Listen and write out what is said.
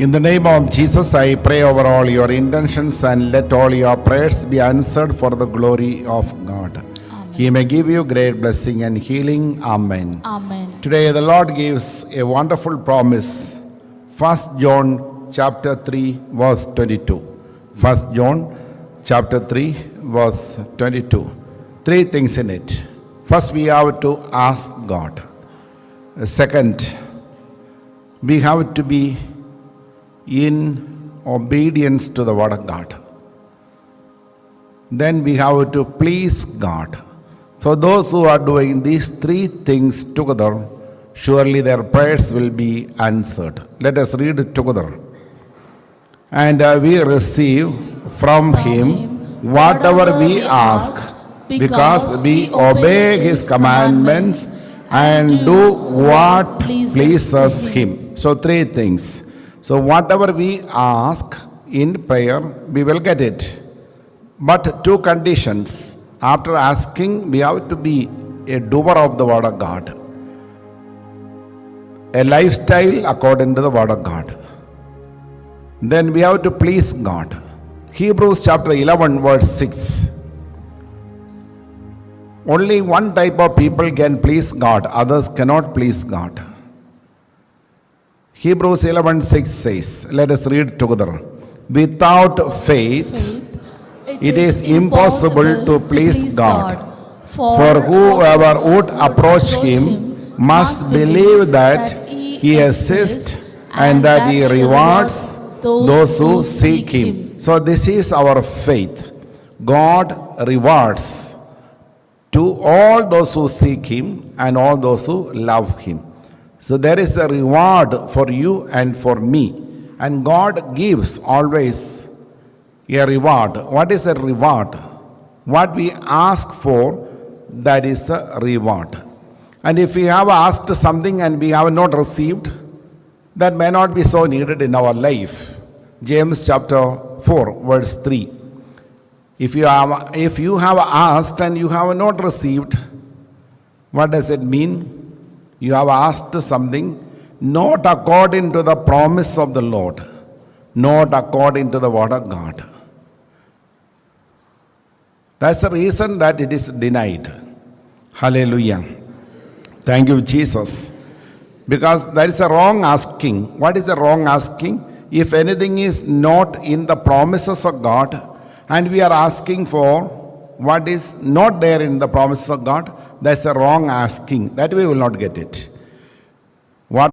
In the name of Jesus, I pray over all your intentions and let all your prayers be answered for the glory of God. Amen. He may give you great blessing and healing. Amen. Amen. Today the Lord gives a wonderful promise. 1 John chapter 3 verse 22. 1 John chapter 3 verse 22. Three things in it. First, we have to ask God. Second, we have to be in obedience to the word of God. Then we have to please God. So those who are doing these three things together, surely their prayers will be answered. Let us read it together. And we receive from Him whatever we ask, because we obey His commandments and do what pleases Him. So three things. So whatever we ask in prayer, we will get it. But two conditions. After asking, we have to be a doer of the word of God. A lifestyle according to the word of God. Then we have to please God. Hebrews chapter 11 verse 6. Only one type of people can please God. Others cannot please God. Hebrews 11:6 says, let us read together. Without faith, it is impossible to please God. For whoever would approach Him must believe that He exists and that He rewards those who seek Him. So this is our faith. God rewards to all those who seek Him and all those who love Him. So there is a reward for you and for me. And God gives always a reward. What is a reward? What we ask for, that is a reward. And if we have asked something and we have not received, that may not be so needed in our life. James chapter 4 verse 3. If you have asked and you have not received, what does it mean? You have asked something not according to the promise of the Lord, not according to the word of God. That's the reason that it is denied. Hallelujah. Thank you, Jesus. Because that is a wrong asking. What is a wrong asking? If anything is not in the promises of God, and we are asking for what is not there in the promises of God, that's a wrong asking. That we will not get it.